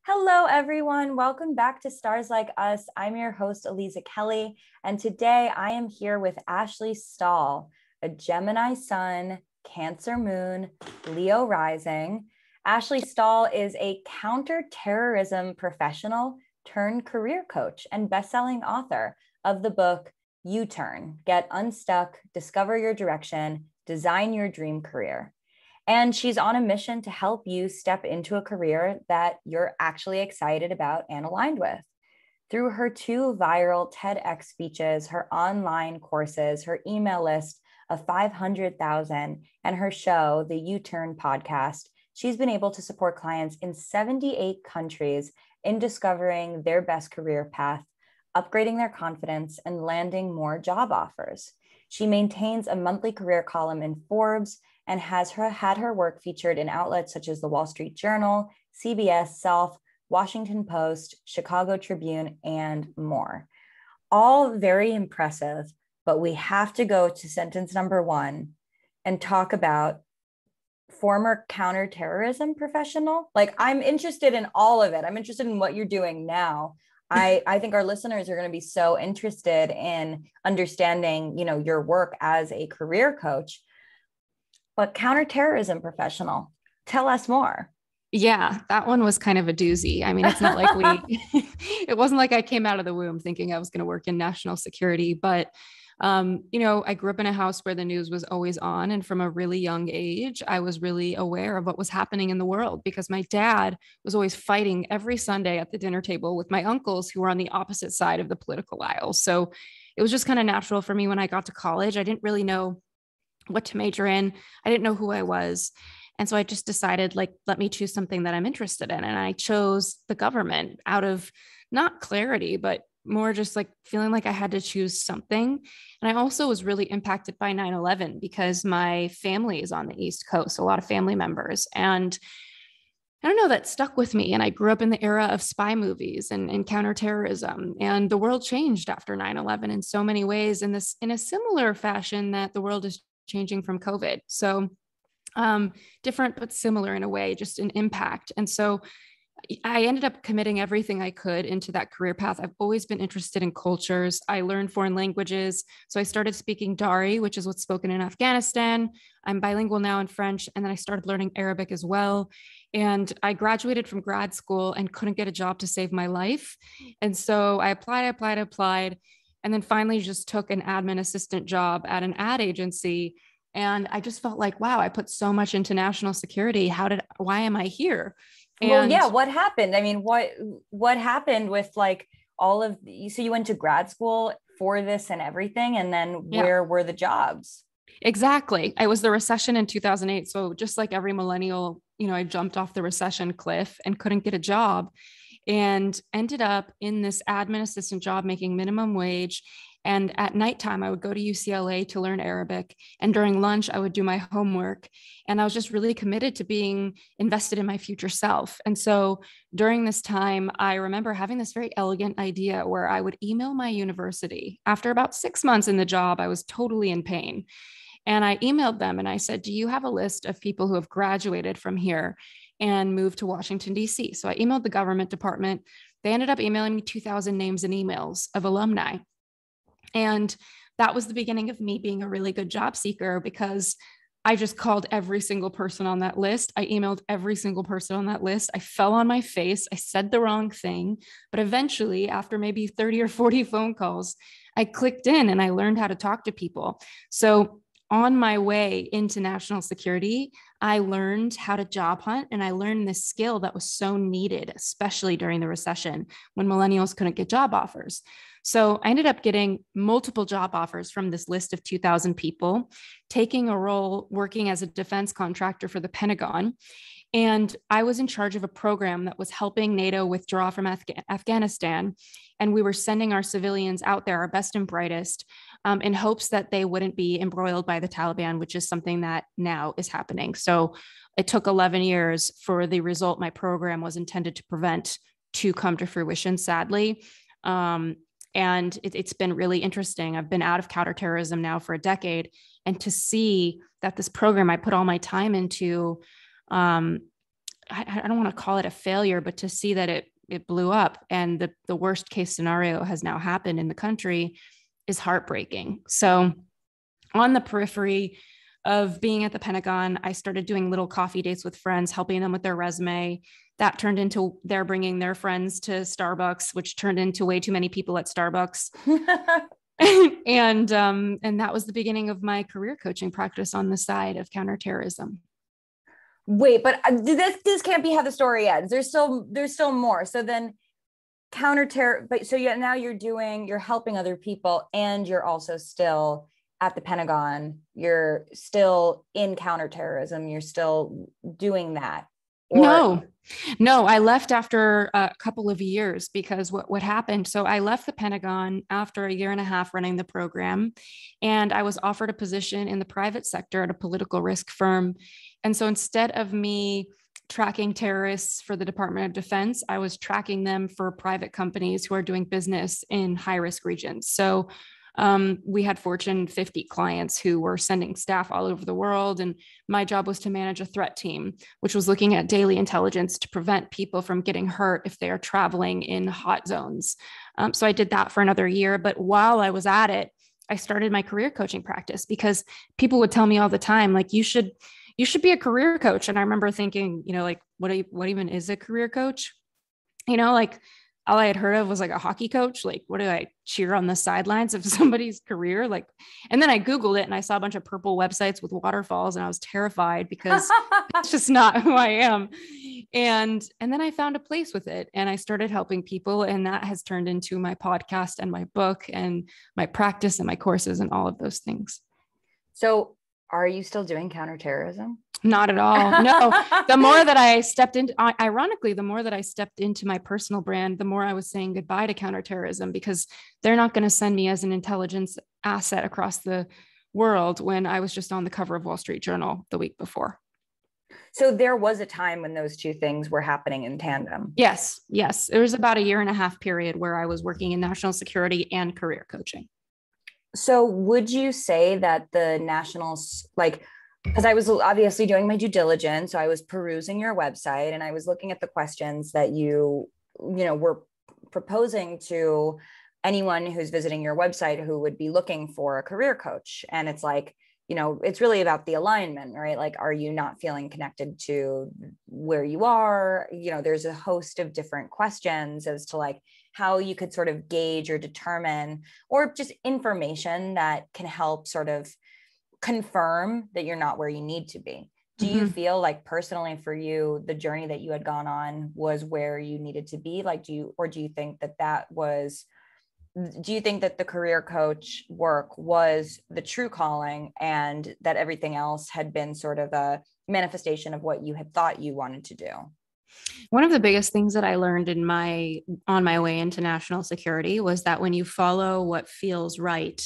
Hello, everyone. Welcome back to Stars Like Us. I'm your host, Aliza Kelly, and today I am here with Ashley Stahl, a Gemini Sun, Cancer Moon, Leo Rising. Ashley Stahl is a counter-terrorism professional turned career coach and best-selling author of the book U-Turn, Get Unstuck, Discover Your Direction, Design Your Dream Career. And she's on a mission to help you step into a career that you're actually excited about and aligned with. Through her 2 viral TEDx speeches, her online courses, her email list of 500,000, and her show, the U-Turn podcast, she's been able to support clients in 78 countries in discovering their best career path, upgrading their confidence, and landing more job offers. She maintains a monthly career column in Forbes and had her work featured in outlets such as the Wall Street Journal, CBS, Self, Washington Post, Chicago Tribune, and more. All very impressive, but we have to go to sentence number 1 and talk about former counterterrorism professional. Like, I'm interested in all of it. I'm interested in what you're doing now. I think our listeners are going to be so interested in understanding, your work as a career coach. But counterterrorism professional, tell us more. Yeah, that one was kind of a doozy. I mean, it's not like it wasn't like I came out of the womb thinking I was going to work in national security, but, I grew up in a house where the news was always on. And from a really young age, I was really aware of what was happening in the world because my dad was always fighting every Sunday at the dinner table with my uncles who were on the opposite side of the political aisle. So it was just kind of natural for me when I got to college. I didn't really know what to major in. I didn't know who I was. And so I just decided, let me choose something that I'm interested in. And I chose the government out of not clarity, but more just feeling like I had to choose something. And I also was really impacted by 9/11 because my family is on the East Coast, a lot of family members. And I don't know, that stuck with me. And I grew up in the era of spy movies and counterterrorism. And the world changed after 9/11 in so many ways, in a similar fashion that the world is changing from COVID. So different, but similar in a way, just an impact. And so I ended up committing everything I could into that career path. I've always been interested in cultures. I learned foreign languages. So I started speaking Dari, which is what's spoken in Afghanistan. I'm bilingual now in French. And then I started learning Arabic as well. And I graduated from grad school and couldn't get a job to save my life. And so I applied. And then finally just took an admin assistant job at an ad agency. And I just felt like, wow, I put so much into national security. Why am I here? What happened? I mean, what happened with all of you? So you went to grad school for this and everything. And then where were the jobs? Exactly. I was the recession in 2008. So just like every millennial, I jumped off the recession cliff and couldn't get a job and ended up in this admin assistant job making minimum wage. And at nighttime, I would go to UCLA to learn Arabic. And during lunch, I would do my homework. And I was just really committed to being invested in my future self. And so during this time, I remember having this very elegant idea where I would email my university. After about 6 months in the job, I was totally in pain. And I emailed them and I said, do you have a list of people who have graduated from here and moved to Washington, D.C.? So I emailed the government department. They ended up emailing me 2,000 names and emails of alumni. And that was the beginning of me being a really good job seeker because I just called every single person on that list. I emailed every single person on that list. I fell on my face. I said the wrong thing. But eventually, after maybe 30 or 40 phone calls, I clicked in and I learned how to talk to people. So on my way into national security, I learned how to job hunt, and I learned this skill that was so needed, especially during the recession when millennials couldn't get job offers. So I ended up getting multiple job offers from this list of 2,000 people, taking a role working as a defense contractor for the Pentagon. And I was in charge of a program that was helping NATO withdraw from Afghanistan. And we were sending our civilians out there, our best and brightest, in hopes that they wouldn't be embroiled by the Taliban, which is something that now is happening. So it took 11 years for the result my program was intended to prevent to come to fruition, sadly. And it's been really interesting. I've been out of counterterrorism now for a decade. And to see that this program I put all my time into I don't want to call it a failure, but to see that it blew up and the worst case scenario has now happened in the country is heartbreaking. So on the periphery of being at the Pentagon, I started doing little coffee dates with friends, helping them with their resume. That turned into they're bringing their friends to Starbucks, which turned into way too many people at Starbucks. And that was the beginning of my career coaching practice on the side of counterterrorism. Wait, but this can't be how the story ends. There's still more. So then but so yeah, now you're helping other people, and you're also still at the Pentagon. You're still in counterterrorism. You're still doing that. No, I left after a couple of years because what happened. So I left the Pentagon after a year and a half running the program, and I was offered a position in the private sector at a political risk firm. And so instead of me tracking terrorists for the Department of Defense, I was tracking them for private companies who are doing business in high risk regions. So we had Fortune 50 clients who were sending staff all over the world. And my job was to manage a threat team, which was looking at daily intelligence to prevent people from getting hurt if they are traveling in hot zones. So I did that for another year. But while I was at it, I started my career coaching practice because people would tell me all the time, like, you should be a career coach. And I remember thinking, like, what even is a career coach? Like, all I had heard of was like a hockey coach. Like, what do I cheer on the sidelines of somebody's career? Like, and then I Googled it and I saw a bunch of purple websites with waterfalls, and I was terrified because it's just not who I am. And then I found a place with it, and I started helping people, and that has turned into my podcast and my book and my practice and my courses and all of those things. So are you still doing counterterrorism? Not at all. No, the more that I stepped into, ironically, the more that I stepped into my personal brand, the more I was saying goodbye to counterterrorism, because they're not going to send me as an intelligence asset across the world when I was just on the cover of Wall Street Journal the week before. So there was a time when those two things were happening in tandem. Yes. There was about a year and a half period where I was working in national security and career coaching. So would you say that the nationals, because I was obviously doing my due diligence, so I was perusing your website and I was looking at the questions that you were proposing to anyone who's visiting your website who would be looking for a career coach. And it's like, it's really about the alignment, right? Like, are you not feeling connected to where you are? There's a host of different questions as to how you could sort of gauge or determine, or just information that can help sort of confirm that you're not where you need to be. Do you feel like personally for you, the journey that you had gone on was where you needed to be? Do you think that the career coach work was the true calling, and that everything else had been sort of a manifestation of what you had thought you wanted to do? One of the biggest things that I learned on my way into national security was that when you follow what feels right,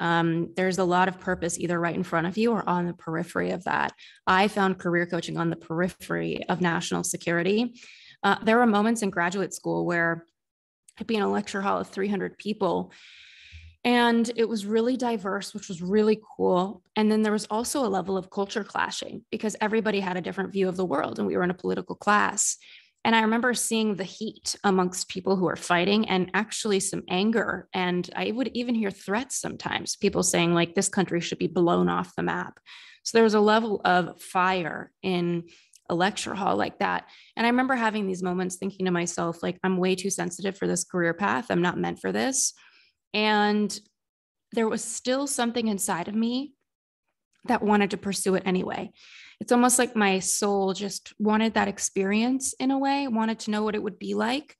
there's a lot of purpose either right in front of you or on the periphery of that. I found career coaching on the periphery of national security. There were moments in graduate school where I'd be in a lecture hall of 300 people, and it was really diverse, which was really cool. And then there was also a level of culture clashing because everybody had a different view of the world, and we were in a political class. And I remember seeing the heat amongst people who are fighting, and actually some anger. And I would even hear threats sometimes, people saying like, this country should be blown off the map. So there was a level of fire in a lecture hall like that. And I remember having these moments thinking to myself, like, I'm way too sensitive for this career path. I'm not meant for this. And there was still something inside of me that wanted to pursue it anyway. It's almost like my soul just wanted that experience in a way, wanted to know what it would be like.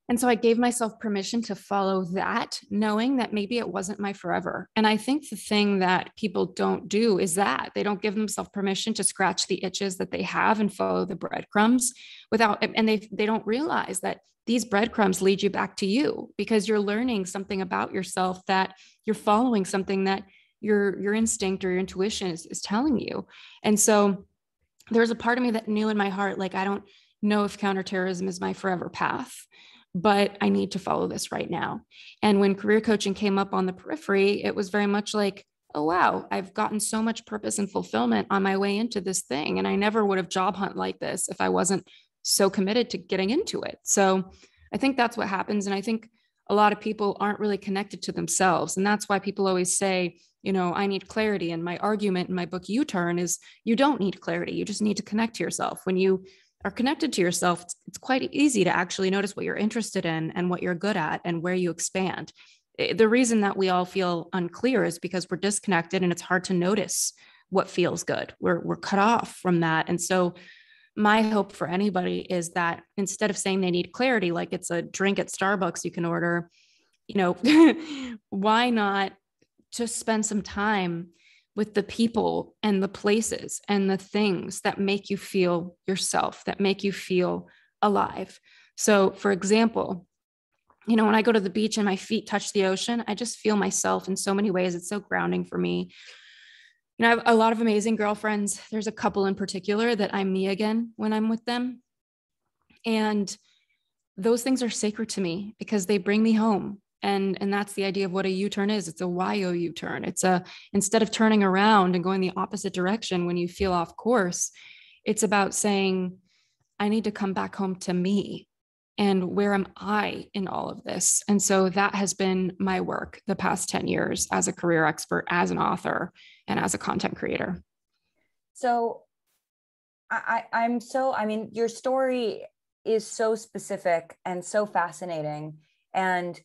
And so I gave myself permission to follow that, knowing that maybe it wasn't my forever. And I think the thing that people don't do is that they don't give themselves permission to scratch the itches that they have and follow the breadcrumbs and they don't realize that these breadcrumbs lead you back to you, because you're learning something about yourself, that you're following something that your instinct or your intuition is telling you. And so there's a part of me that knew in my heart, like, I don't know if counterterrorism is my forever path, but I need to follow this right now. And when career coaching came up on the periphery, it was very much like, oh, wow, I've gotten so much purpose and fulfillment on my way into this thing. And I never would have job hunt like this if I wasn't so committed to getting into it. So I think that's what happens. And I think a lot of people aren't really connected to themselves. And that's why people always say, I need clarity. And my argument in my book, U-Turn, is you don't need clarity. You just need to connect to yourself. When you are connected to yourself, it's quite easy to actually notice what you're interested in and what you're good at and where you expand. The reason that we all feel unclear is because we're disconnected and it's hard to notice what feels good. We're cut off from that. And so my hope for anybody is that instead of saying they need clarity, like it's a drink at Starbucks you can order, why not just spend some time with the people and the places and the things that make you feel yourself, that make you feel alive. So for example, when I go to the beach and my feet touch the ocean, I just feel myself in so many ways. It's so grounding for me. I have a lot of amazing girlfriends. There's a couple in particular that I'm me again when I'm with them. And those things are sacred to me because they bring me home. And that's the idea of what a U-turn is. It's a YO U-turn. Instead of turning around and going the opposite direction when you feel off course, it's about saying, I need to come back home to me. And where am I in all of this? And so that has been my work the past 10 years as a career expert, as an author, and as a content creator. So your story is so specific and so fascinating. And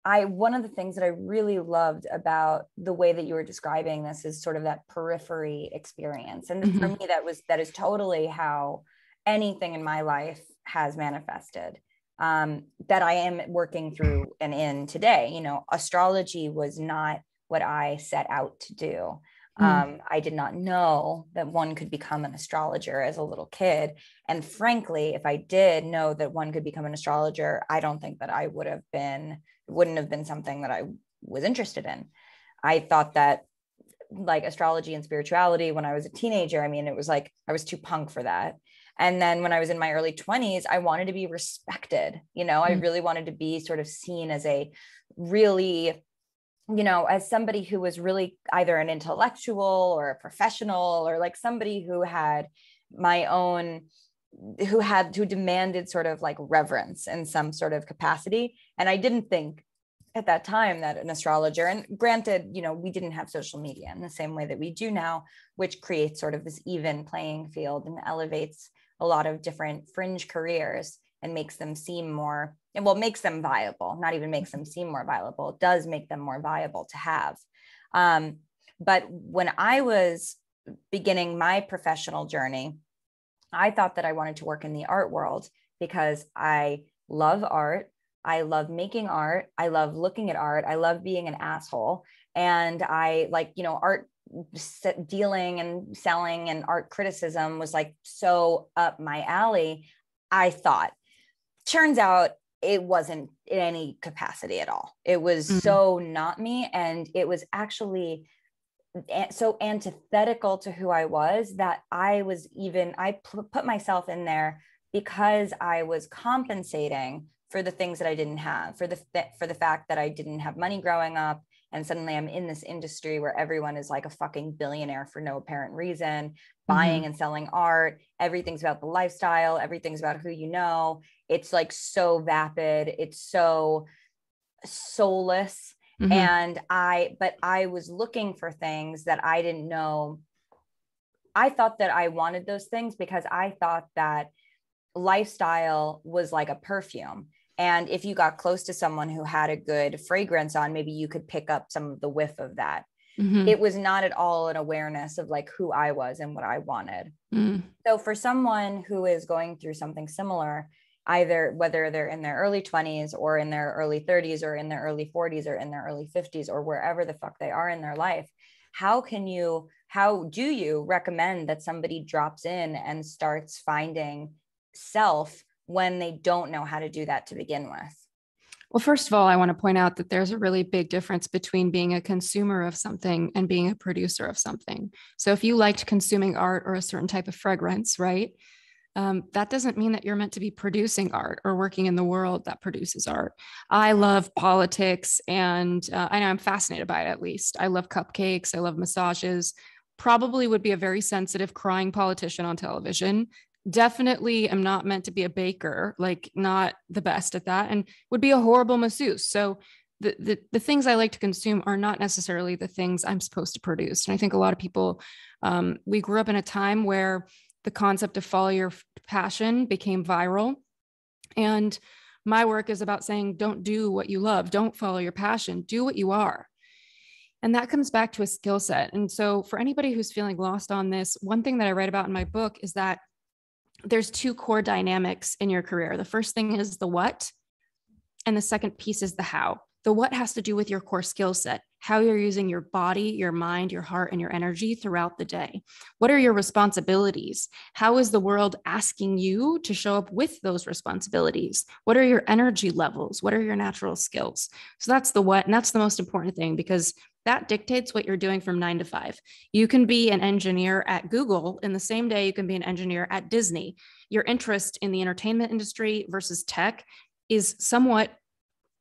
one of the things that I really loved about the way that you were describing this is sort of that periphery experience. And for me, that is totally how anything in my life has manifested. That I am working through and in today. Astrology was not what I set out to do. I did not know that one could become an astrologer as a little kid. And frankly, if I did know that one could become an astrologer, I don't think that I wouldn't have been something that I was interested in. I thought that like astrology and spirituality when I was a teenager, it was like, I was too punk for that. And then when I was in my early 20s, I wanted to be respected. I really wanted to be sort of seen as a really, as somebody who was really either an intellectual or a professional or like somebody who had who demanded sort of like reverence in some sort of capacity. And I didn't think at that time that an astrologer, and granted, we didn't have social media in the same way that we do now, which creates sort of this even playing field and elevates a lot of different fringe careers and makes them seem more, makes them viable, not even makes them seem more viable. It does make them more viable to have. But when I was beginning my professional journey, I thought that I wanted to work in the art world because I love art. I love making art. I love looking at art. I love being an asshole. And I like, art dealing and selling and art criticism was like so up my alley. I thought, turns out it wasn't in any capacity at all. It was so not me. And it was actually so antithetical to who I was that I put myself in there because I was compensating for the things that I didn't have, for the fact that I didn't have money growing up. And suddenly I'm in this industry where everyone is like a fucking billionaire for no apparent reason, buying and selling art. Everything's about the lifestyle. Everything's about who you know. It's like so vapid. It's so soulless. And I was looking for things that I didn't know. I thought that I wanted those things because I thought that lifestyle was like a perfume. And if you got close to someone who had a good fragrance on, maybe you could pick up some of the whiff of that. It was not at all an awareness of like who I was and what I wanted. So for someone who is going through something similar, either whether they're in their early 20s or in their early 30s or in their early 40s or in their early 50s or wherever the fuck they are in their life, how do you recommend that somebody drops in and starts finding self when they don't know how to do that to begin with? Well, first of all, I want to point out that there's a really big difference between being a consumer of something and being a producer of something. So if you liked consuming art or a certain type of fragrance, right? that doesn't mean that you're meant to be producing art or working in the world that produces art. I love politics, and I know I'm fascinated by it. At least I love cupcakes. I love massages. Probably would be a very sensitive, crying politician on television. Definitely am not meant to be a baker, like not the best at that, and would be a horrible masseuse. So the things I like to consume are not necessarily the things I'm supposed to produce. And I think a lot of people, we grew up in a time where the concept of follow your passion became viral. And my work is about saying, don't do what you love. Don't follow your passion. Do what you are. And that comes back to a skill set. And so for anybody who's feeling lost on this, one thing that I write about in my book is that there's two core dynamics in your career. The first thing is the what, and the second piece is the how. The what has to do with your core skill set, how you're using your body, your mind, your heart, and your energy throughout the day. What are your responsibilities? How is the world asking you to show up with those responsibilities? What are your energy levels? What are your natural skills? So that's the what, and that's the most important thing, because that dictates what you're doing from 9 to 5. You can be an engineer at Google in the same day you can be an engineer at Disney. Your interest in the entertainment industry versus tech is somewhat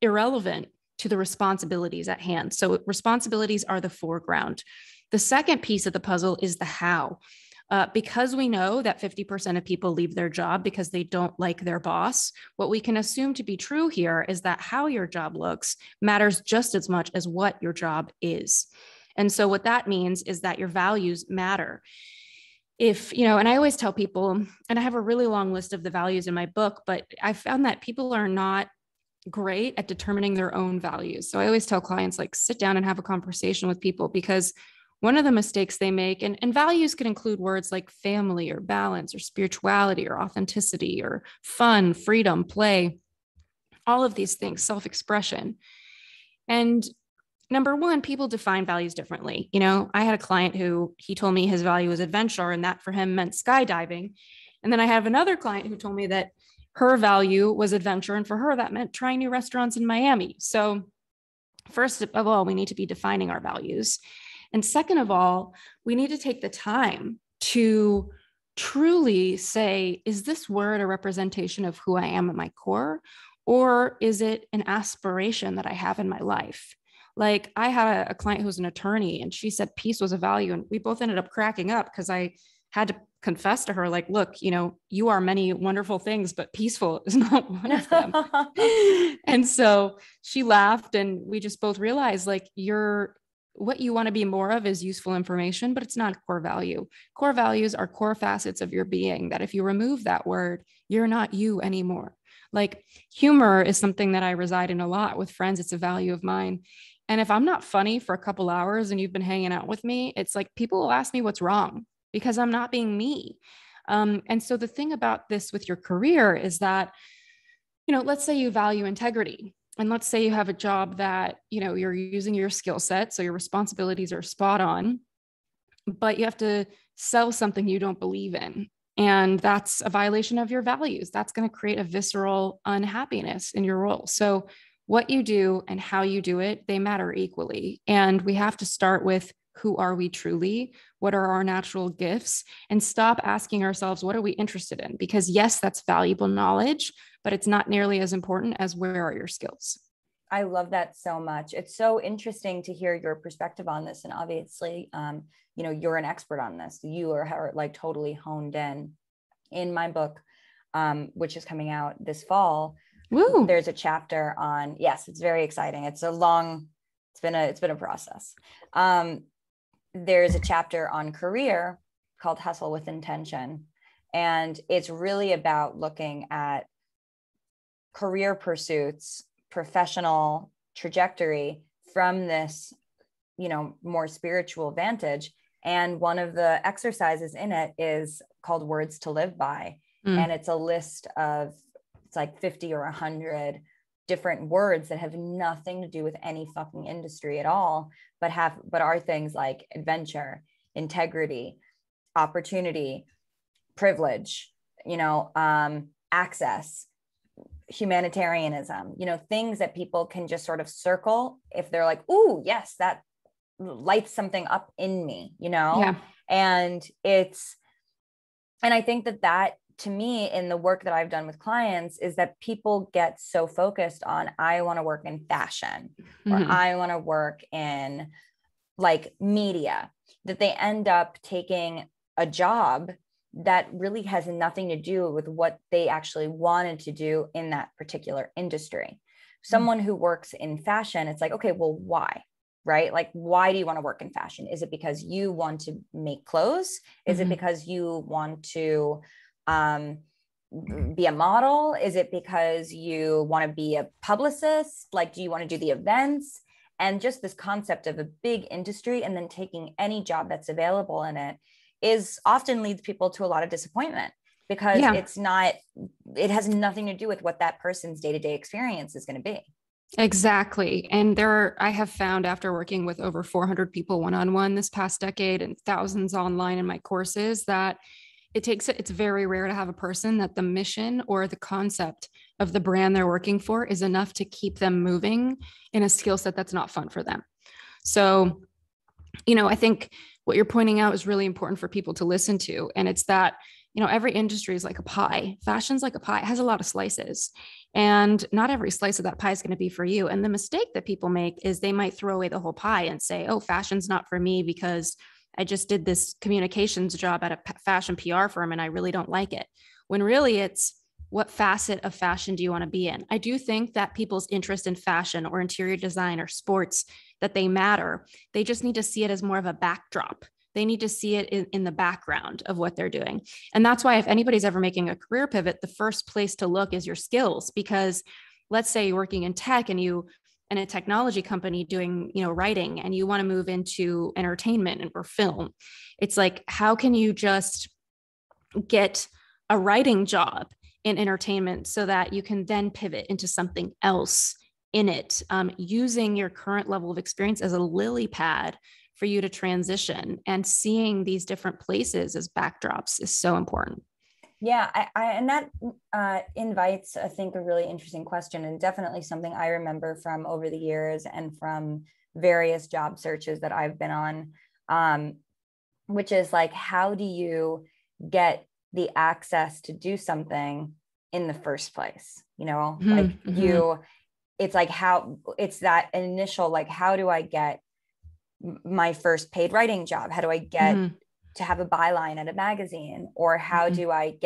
irrelevant to the responsibilities at hand. So responsibilities are the foreground. The second piece of the puzzle is the how. Because we know that 50% of people leave their job because they don't like their boss, what we can assume to be true here is that how your job looks matters just as much as what your job is. And so what that means is that your values matter. If, and I always tell people, and I have a really long list of the values in my book, but I found that people are not great at determining their own values. So I always tell clients, like, sit down and have a conversation with people, because one of the mistakes they make, and values can include words like family or balance or spirituality or authenticity or fun, freedom, play, all of these things, self-expression. And number one, people define values differently. I had a client who he told me his value was adventure, and that for him meant skydiving. And then I have another client who told me that her value was adventure, and for her, that meant trying new restaurants in Miami. So first of all, we need to be defining our values. And second of all, we need to take the time to truly say, is this word a representation of who I am at my core? Or is it an aspiration that I have in my life? Like, I had a client who was an attorney, and she said peace was a value. And we both ended up cracking up because I had to confess to her, like, look, you are many wonderful things, but peaceful is not one of them. And so she laughed, and we just both realized, like, what you want to be more of is useful information, but it's not a core value. Core values are core facets of your being that if you remove that word, you're not you anymore. Like, humor is something that I reside in a lot with friends. It's a value of mine. And if I'm not funny for a couple hours and you've been hanging out with me, it's like people will ask me what's wrong, because I'm not being me. And so the thing about this with your career is that, let's say you value integrity, and let's say you have a job that, you're using your skill set, so your responsibilities are spot on, but you have to sell something you don't believe in. And that's a violation of your values. That's going to create a visceral unhappiness in your role. So what you do and how you do it, they matter equally. And we have to start with, who are we truly? What are our natural gifts? And stop asking ourselves, what are we interested in? Because yes, that's valuable knowledge, but it's not nearly as important as, where are your skills? I love that so much. It's so interesting to hear your perspective on this. And obviously, you're an expert on this. You are like totally honed in my book, which is coming out this fall. Woo. There's a chapter on, yes, it's very exciting. It's been a process. There's a chapter on career called Hustle with Intention. And it's really about looking at career pursuits, professional trajectory from this, more spiritual vantage. And one of the exercises in it is called Words to Live By. And it's a list of, it's like 50 or 100 different words that have nothing to do with any fucking industry at all, but are things like adventure, integrity, opportunity, privilege, access, humanitarianism, things that people can just sort of circle if they're like, ooh, yes, that lights something up in me, Yeah. And I think that to me, in the work that I've done with clients, is that people get so focused on, I want to work in fashion, or I want to work in like media, that they end up taking a job that really has nothing to do with what they actually wanted to do in that particular industry. Someone who works in fashion, it's like, okay, well, why? Right? Like, why do you want to work in fashion? Is it because you want to make clothes? Is it because you want to be a model? Is it because you want to be a publicist? Like, do you want to do the events? And just this concept of a big industry and then taking any job that's available in it is often leads people to a lot of disappointment, because it has nothing to do with what that person's day-to-day experience is going to be. Exactly. And I have found, after working with over 400 people one-on-one this past decade and thousands online in my courses, that it's very rare to have a person that the mission or the concept of the brand they're working for is enough to keep them moving in a skill set that's not fun for them. So, I think what you're pointing out is really important for people to listen to. And it's that, every industry is like a pie. Fashion's like a pie. It has a lot of slices, and not every slice of that pie is going to be for you. And the mistake that people make is they might throw away the whole pie and say, oh, fashion's not for me because I just did this communications job at a fashion PR firm and I really don't like it. When really it's, what facet of fashion do you want to be in? I do think that people's interest in fashion or interior design or sports, that they matter. They just need to see it as more of a backdrop. They need to see it in the background of what they're doing. And that's why, if anybody's ever making a career pivot, the first place to look is your skills. Because let's say you're working in tech and you in a technology company doing, writing, and you want to move into entertainment or film. It's like, how can you just get a writing job in entertainment so that you can then pivot into something else in it, using your current level of experience as a lily pad for you to transition, and seeing these different places as backdrops is so important. Yeah, and that invites, I think, a really interesting question, and definitely something I remember from over the years and from various job searches that I've been on, which is like, how do you get the access to do something in the first place? It's like, it's that initial, like, how do I get my first paid writing job? How do I get to have a byline at a magazine? Or how do I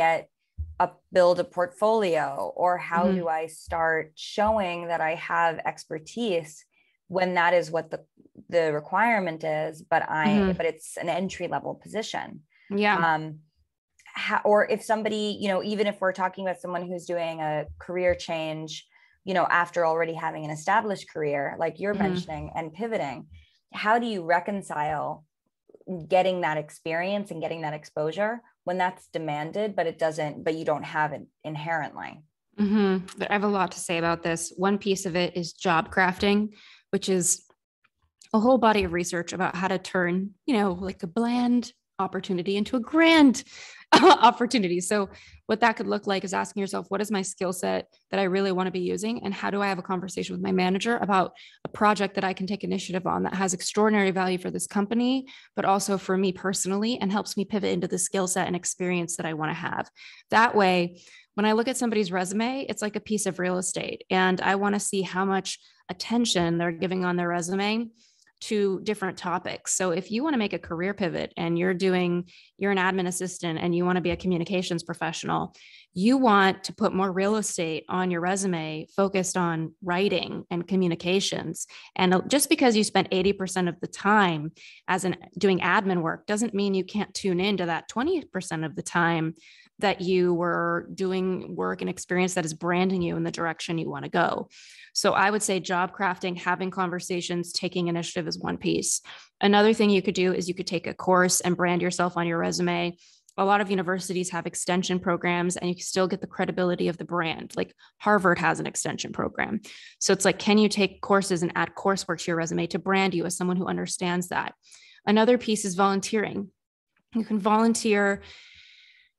build a portfolio? Or how do I start showing that I have expertise, when that is what the requirement is, but it's an entry level position. Yeah. Or if somebody, even if we're talking about someone who's doing a career change, after already having an established career, like you're mentioning, and pivoting, how do you reconcile getting that experience and getting that exposure when that's demanded, but you don't have it inherently? I have a lot to say about this. One piece of it is job crafting, which is a whole body of research about how to turn, like a bland opportunity into a grand opportunity. So what that could look like is asking yourself, what is my skill set that I really want to be using? And how do I have a conversation with my manager about a project that I can take initiative on that has extraordinary value for this company, but also for me personally, and helps me pivot into the skill set and experience that I want to have. That way, when I look at somebody's resume, it's like a piece of real estate, and I want to see how much attention they're giving on their resume to different topics. So if you want to make a career pivot and you're an admin assistant and you want to be a communications professional, you want to put more real estate on your resume focused on writing and communications. And just because you spent 80% of the time doing admin work doesn't mean you can't tune into that 20% of the time that you were doing work and experience that is branding you in the direction you want to go. So I would say job crafting, having conversations, taking initiative is one piece. Another thing you could do is you could take a course and brand yourself on your resume. A lot of universities have extension programs, and you can still get the credibility of the brand. Like Harvard has an extension program. So it's like, can you take courses and add coursework to your resume to brand you as someone who understands that? Another piece is volunteering. You can volunteer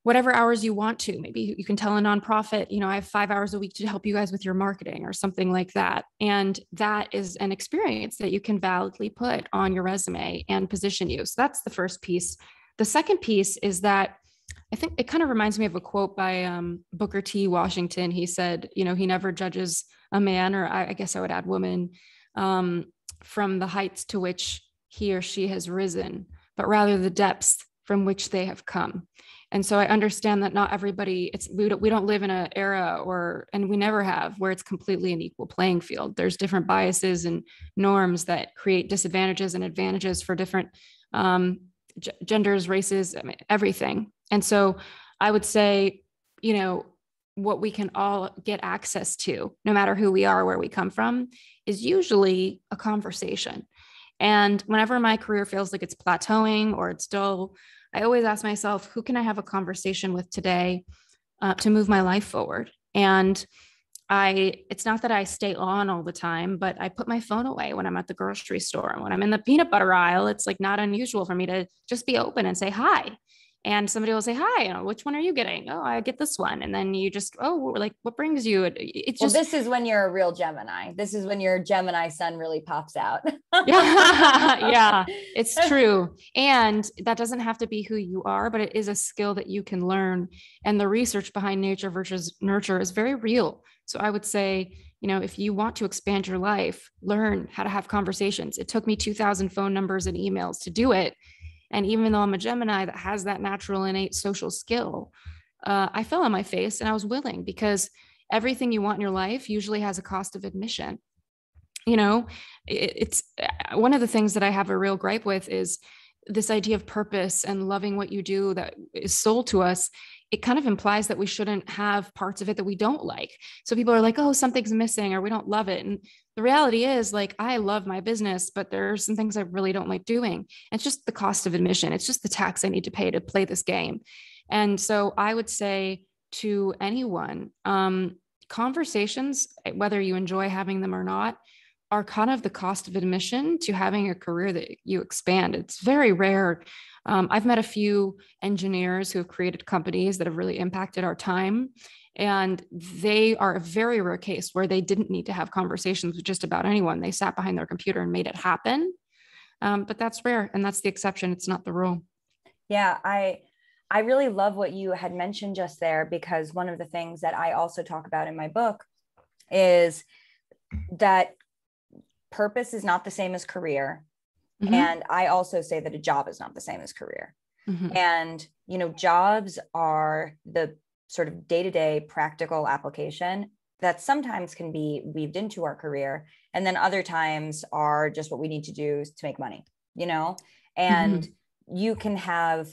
whatever hours you want to. Maybe you can tell a nonprofit, I have 5 hours a week to help you guys with your marketing or something like that. And that is an experience that you can validly put on your resume and position you. So that's the first piece. The second piece is that I think it kind of reminds me of a quote by Booker T. Washington. He said, you know, he never judges a man, or I guess I would add woman, from the heights to which he or she has risen, but rather the depths from which they have come. And so I understand that not everybody, we don't live in an era and we never have, where it's completely an equal playing field. There's different biases and norms that create disadvantages and advantages for different genders, races, I mean, everything. And so I would say, you know, what we can all get access to, no matter who we are, where we come from, is usually a conversation. And whenever my career feels like it's plateauing or it's dull, I always ask myself, who can I have a conversation with today to move my life forward? And it's not that I stay on all the time, but I put my phone away when I'm at the grocery store. And when I'm in the peanut butter aisle, it's like not unusual for me to just be open and say hi. And somebody will say, hi, you know, which one are you getting? Oh, I get this one. And then you just, oh, like, what brings you? It's just, this is when you're a real Gemini. This is when your Gemini sun really pops out. Yeah, it's true. And that doesn't have to be who you are, but it is a skill that you can learn. And the research behind nature versus nurture is very real. So I would say, you know, if you want to expand your life, learn how to have conversations. It took me 2,000 phone numbers and emails to do it. And even though I'm a Gemini that has that natural innate social skill, I fell on my face and I was willing, because everything you want in your life usually has a cost of admission. You know, it's one of the things that I have a real gripe with is this idea of purpose and loving what you do that is sold to us. It kind of implies that we shouldn't have parts of it that we don't like. So people are like, oh, something's missing or we don't love it. And the reality is, like, I love my business, but there are some things I really don't like doing. It's just the cost of admission. It's just the tax I need to pay to play this game. And so I would say to anyone, conversations, whether you enjoy having them or not, are kind of the cost of admission to having a career that you expand. It's very rare. I've met a few engineers who have created companies that have really impacted our time. And they are a very rare case where they didn't need to have conversations with just about anyone. They sat behind their computer and made it happen. But that's rare. And that's the exception. It's not the rule. Yeah, I really love what you had mentioned just there, because one of the things that I also talk about in my book is that purpose is not the same as career. Mm-hmm. And I also say that a job is not the same as career. Mm-hmm. And, you know, jobs are the sort of day-to-day practical application that sometimes can be weaved into our career. And then other times are just what we need to do to make money, you know, and mm-hmm. you can have,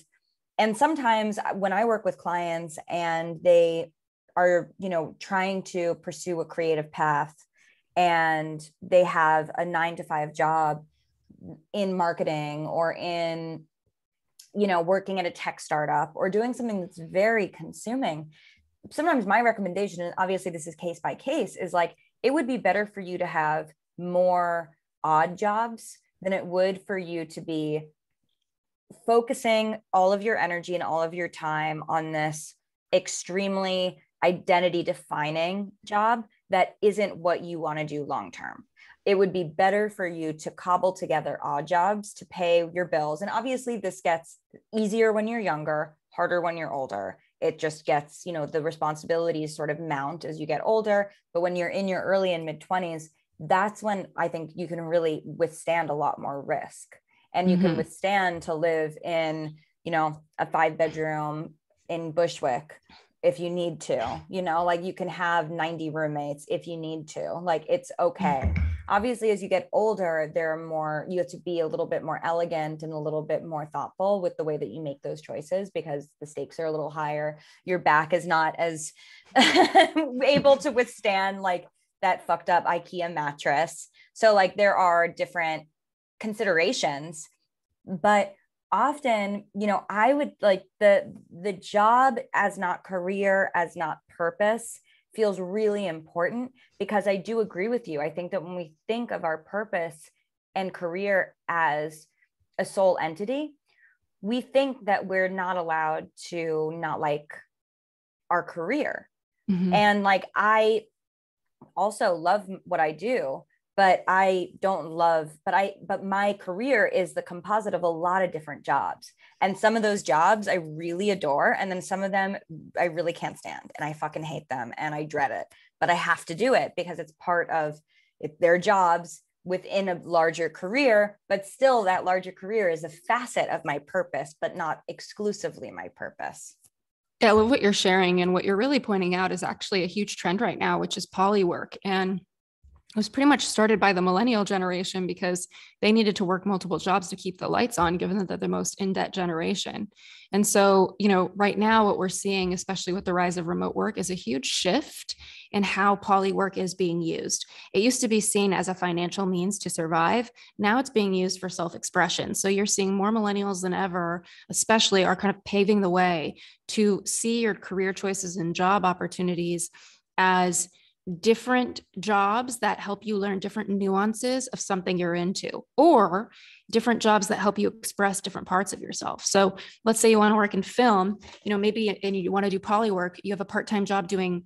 and sometimes when I work with clients and they are, you know, trying to pursue a creative path, and they have a 9-to-5 job in marketing or in, you know, working at a tech startup or doing something that's very consuming. Sometimes my recommendation, and obviously this is case by case, is like, it would be better for you to have more odd jobs than it would for you to be focusing all of your energy and all of your time on this extremely identity defining job that isn't what you want to do long term. It would be better for you to cobble together odd jobs to pay your bills. And obviously this gets easier when you're younger, harder when you're older. It just gets, you know, the responsibilities sort of mount as you get older. But when you're in your early and mid 20s, that's when I think you can really withstand a lot more risk. And you mm-hmm. can withstand to live in, you know, a 5-bedroom in Bushwick if you need to, you know, like you can have 90 roommates if you need to, like, it's okay. Obviously, as you get older, you have to be a little bit more elegant and a little bit more thoughtful with the way that you make those choices, because the stakes are a little higher. Your back is not as able to withstand like that fucked up IKEA mattress. So like there are different considerations, but often, you know, I would like the job as not career, as not purpose feels really important, because I do agree with you. I think that when we think of our purpose and career as a sole entity, we think that we're not allowed to not like our career. Mm-hmm. And like, I also love what I do, but I don't love, but my career is the composite of a lot of different jobs. And some of those jobs I really adore. And then some of them I really can't stand and I fucking hate them and I dread it, but I have to do it because it's part of their jobs within a larger career, but still that larger career is a facet of my purpose, but not exclusively my purpose. Yeah, I love what you're sharing. And what you're really pointing out is actually a huge trend right now, which is poly work. And it was pretty much started by the millennial generation because they needed to work multiple jobs to keep the lights on, given that they're the most in-debt generation. And so, right now what we're seeing, especially with the rise of remote work, is a huge shift in how poly work is being used. It used to be seen as a financial means to survive. Now it's being used for self-expression. So you're seeing more millennials than ever, especially, are kind of paving the way to see your career choices and job opportunities as different jobs that help you learn different nuances of something you're into, or different jobs that help you express different parts of yourself. So let's say you want to work in film, maybe, and you want to do poly work, you have a part-time job doing,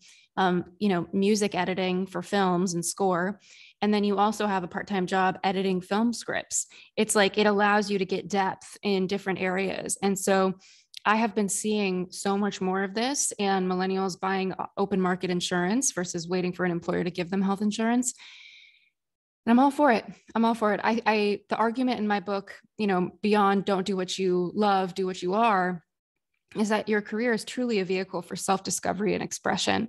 music editing for films and score. And then you also have a part-time job editing film scripts. It's like, it allows you to get depth in different areas. And so I have been seeing so much more of this, and millennials buying open market insurance versus waiting for an employer to give them health insurance. And I'm all for it. The argument in my book, beyond don't do what you love, do what you are, is that your career is truly a vehicle for self-discovery and expression.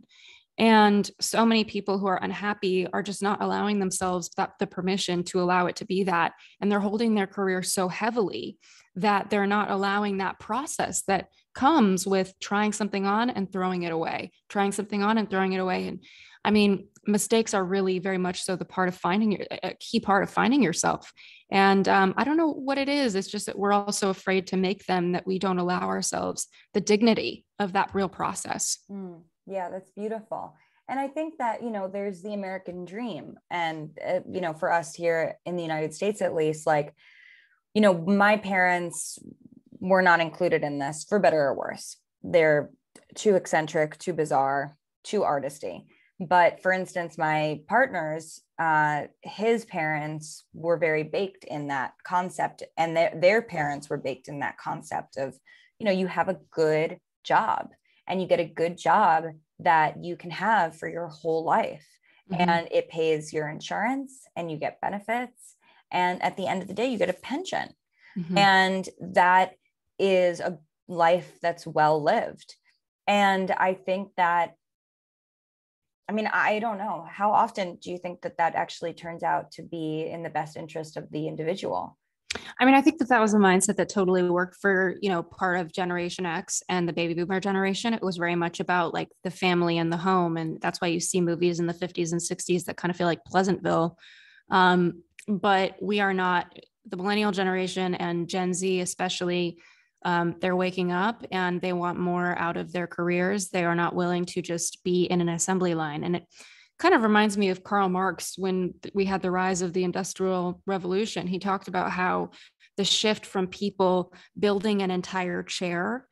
And so many people who are unhappy are just not allowing themselves the permission to allow it to be that. And they're holding their career so heavily that they're not allowing that process that comes with trying something on and throwing it away, And I mean, mistakes are really very much so a key part of finding yourself. And I don't know what it is. It's just that we're also afraid to make them, that we don't allow ourselves the dignity of that real process. Yeah, that's beautiful. And I think that, there's the American dream. And, for us here in the United States, at least, like, my parents were not included in this, for better or worse. They're too eccentric, too bizarre, too artisty. But for instance, my partner's, his parents were very baked in that concept, and their parents were baked in that concept of, you have a good job and you get a good job that you can have for your whole life. Mm-hmm. And it pays your insurance and you get benefits. And at the end of the day, you get a pension. Mm-hmm. And that is a life that's well lived. And I think that, I don't know, how often do you think that actually turns out to be in the best interest of the individual? I think that was a mindset that totally worked for, part of Generation X and the baby boomer generation. It was very much about like the family and the home. And that's why you see movies in the 50s and 60s that kind of feel like Pleasantville. But we are not, the millennial generation and Gen Z, especially, they're waking up and they want more out of their careers. They are not willing to just be in an assembly line. And it kind of reminds me of Karl Marx when we had the rise of the Industrial Revolution. He talked about how the shift from people building an entire chair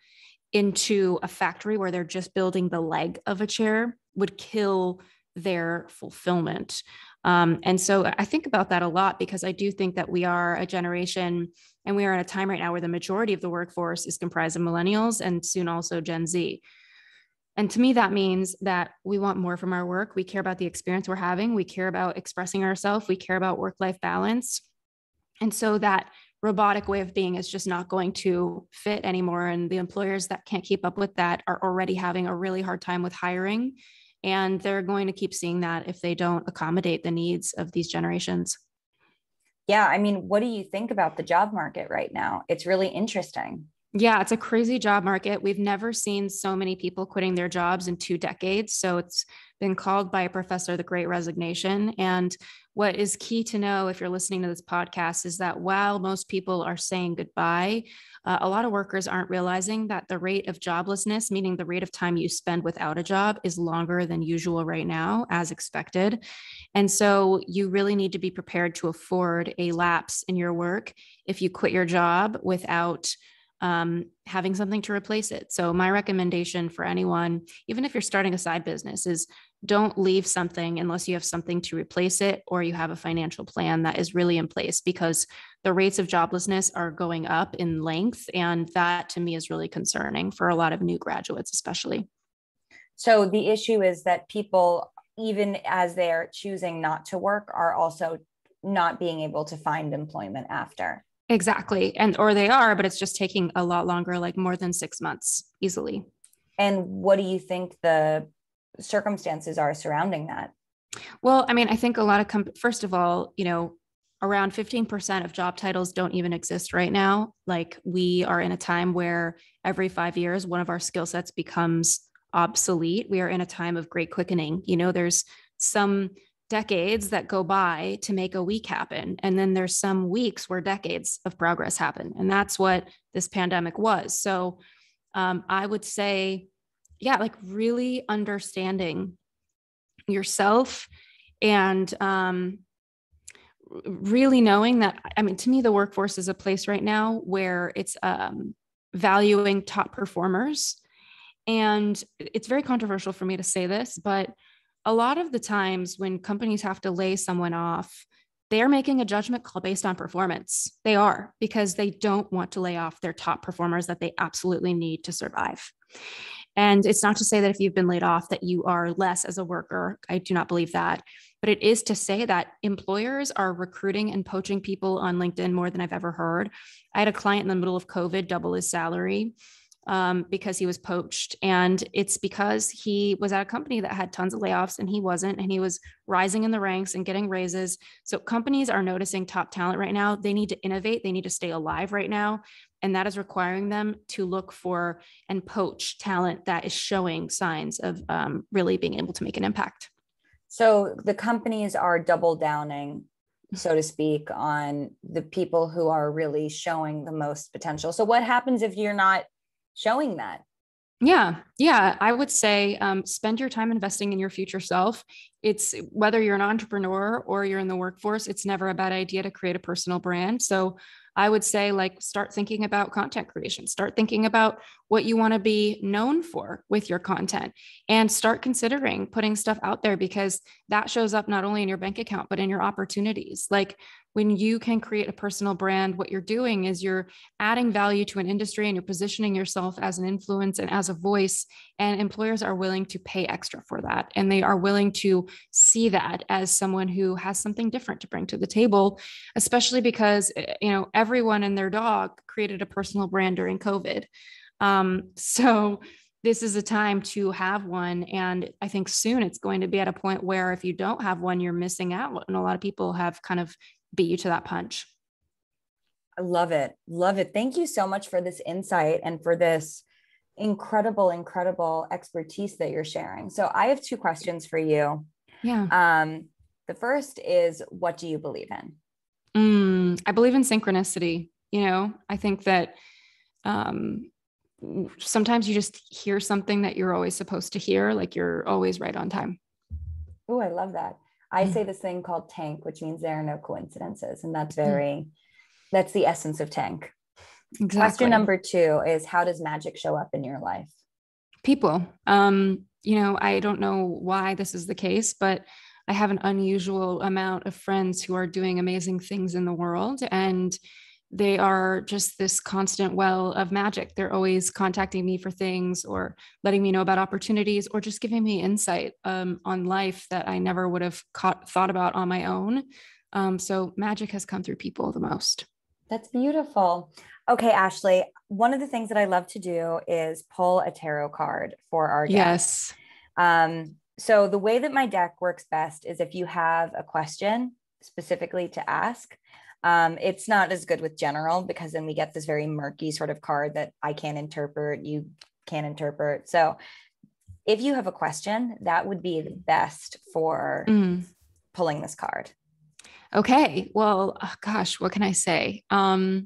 into a factory where they're just building the leg of a chair would kill their fulfillment. And so I think about that a lot, because I do think that we are a generation, and we are in a time right now where the majority of the workforce is comprised of millennials and soon also Gen Z. And to me, that means that we want more from our work. We care about the experience we're having. We care about expressing ourselves. We care about work-life balance. And so that robotic way of being is just not going to fit anymore. And the employers that can't keep up with that are already having a really hard time with hiring. And they're going to keep seeing that if they don't accommodate the needs of these generations. Yeah. What do you think about the job market right now? It's really interesting. Yeah, it's a crazy job market. We've never seen so many people quitting their jobs in 2 decades. So it's been called by a professor the Great Resignation. And what is key to know if you're listening to this podcast is that while most people are saying goodbye, a lot of workers aren't realizing that the rate of joblessness, meaning the rate of time you spend without a job, is longer than usual right now, as expected. And so you really need to be prepared to afford a lapse in your work if you quit your job without having something to replace it. So my recommendation for anyone, even if you're starting a side business, is don't leave something unless you have something to replace it or you have a financial plan that is really in place, because the rates of joblessness are going up in length. And that to me is really concerning for a lot of new graduates, especially. So the issue is that people, even as they're choosing not to work, are also not being able to find employment after. Exactly. And, or they are, but it's just taking a lot longer, like more than 6 months easily. And what do you think the circumstances are surrounding that? Well, I mean, I think a lot of first of all, around 15% of job titles don't even exist right now. Like, we are in a time where every 5 years, one of our skill sets becomes obsolete. We are in a time of great quickening. There's some decades that go by to make a week happen. And then there's some weeks where decades of progress happen. And that's what this pandemic was. So I would say, yeah, like really understanding yourself and really knowing that, I mean, to me, the workforce is a place right now where it's valuing top performers. And it's very controversial for me to say this, but a lot of the times when companies have to lay someone off, they're making a judgment call based on performance. They are, because they don't want to lay off their top performers that they absolutely need to survive. And it's not to say that if you've been laid off that you are less as a worker. I do not believe that. But it is to say that employers are recruiting and poaching people on LinkedIn more than I've ever heard. I had a client in the middle of COVID double his salary because he was poached. And it's because he was at a company that had tons of layoffs and he wasn't, and he was rising in the ranks and getting raises. So companies are noticing top talent right now. They need to innovate. They need to stay alive right now. And that is requiring them to look for and poach talent that is showing signs of really being able to make an impact. So the companies are double downing, so to speak, on the people who are really showing the most potential. So what happens if you're not showing that? Yeah. I would say spend your time investing in your future self. It's whether you're an entrepreneur or you're in the workforce, it's never a bad idea to create a personal brand. So I would say, like, start thinking about content creation, start thinking about what you want to be known for with your content, and start considering putting stuff out there, because that shows up not only in your bank account, but in your opportunities. Like, when you can create a personal brand, what you're doing is you're adding value to an industry and you're positioning yourself as an influence and as a voice. And employers are willing to pay extra for that. And they are willing to see that as someone who has something different to bring to the table, especially because, everyone and their dog created a personal brand during COVID. So this is a time to have one. And I think soon it's going to be at a point where if you don't have one, you're missing out. And a lot of people have kind of beat you to that punch. I love it. Love it. Thank you so much for this insight and for this incredible expertise that you're sharing. So I have two questions for you. Yeah. The first is, what do you believe in? I believe in synchronicity. I think that sometimes you just hear something that you're always supposed to hear, like you're always right on time. Oh, I love that. I say this thing called tank, which means there are no coincidences. And that's the essence of tank. Exactly. Question number two is, how does magic show up in your life? People. I don't know why this is the case, but I have an unusual amount of friends who are doing amazing things in the world, and they are just this constant well of magic. They're always contacting me for things, or letting me know about opportunities, or just giving me insight on life that I never would have thought about on my own. So magic has come through people the most. That's beautiful. Okay, Ashley, one of the things that I love to do is pull a tarot card for our guests. Yes. So the way that my deck works best is if you have a question specifically to ask. It's not as good with general, because then we get this very murky sort of card that I can't interpret, you can't interpret. So if you have a question, that would be the best for pulling this card. Okay. Well, gosh, what can I say? I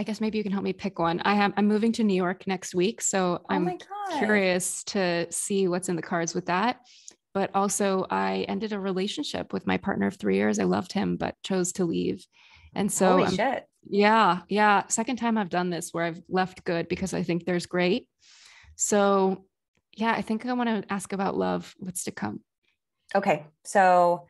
guess maybe you can help me pick one. I'm moving to New York next week, so I'm curious to see what's in the cards with that. But also, I ended a relationship with my partner of 3 years. I loved him, but chose to leave. And so, holy shit. Yeah. Second time I've done this where I've left good because I think there's great. So Yeah, I think I want to ask about love, what's to come. Okay. So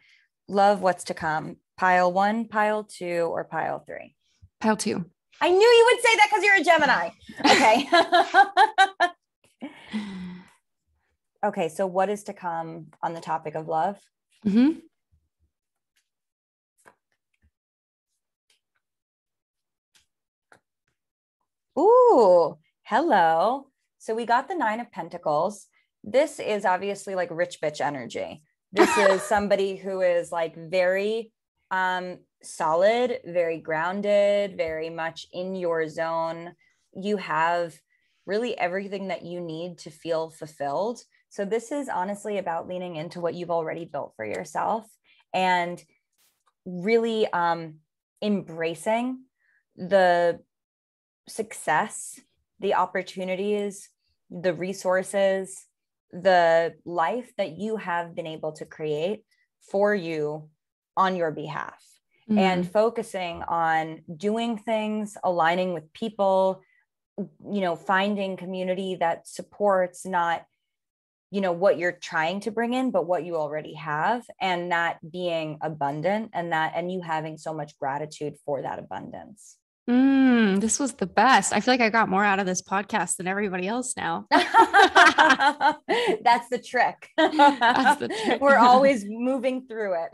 love, what's to come? Pile 1, pile 2, or pile 3? Pile 2. I knew you would say that because you're a Gemini. Okay. Okay. So what is to come on the topic of love? Mm-hmm. Ooh, hello. So we got the 9 of Pentacles. This is obviously like rich bitch energy. This is somebody who is like very solid, very grounded, very much in your zone. You have really everything that you need to feel fulfilled. So this is honestly about leaning into what you've already built for yourself and really embracing the success, the opportunities, the resources, the life that you have been able to create for you on your behalf, and focusing on doing things, aligning with people, finding community that supports not, what you're trying to bring in, but what you already have, and that being abundant, and you having so much gratitude for that abundance. This was the best. I feel like I got more out of this podcast than everybody else now. That's the trick. That's the trick. We're always moving through it.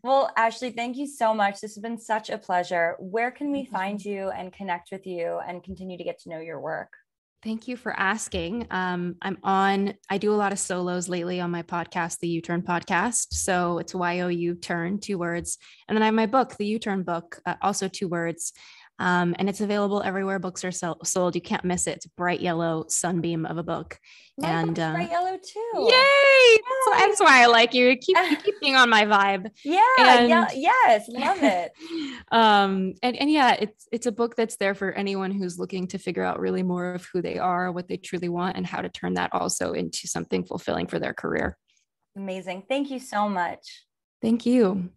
Well, Ashley, thank you so much. This has been such a pleasure. Where can we find you and connect with you and continue to get to know your work? Thank you for asking. I do a lot of solos lately on my podcast, the U-Turn podcast. So it's YOU-Turn, 2 words. And then I have my book, the U-Turn book, also 2 words. And it's available everywhere books are sold. You can't miss it. It's a bright yellow sunbeam of a book. My book's bright yellow too. Yay! That's why I like you. You keep being on my vibe. Yes, love it. And yeah, it's a book that's there for anyone who's looking to figure out really more of who they are, what they truly want, and how to turn that also into something fulfilling for their career. Amazing. Thank you so much. Thank you.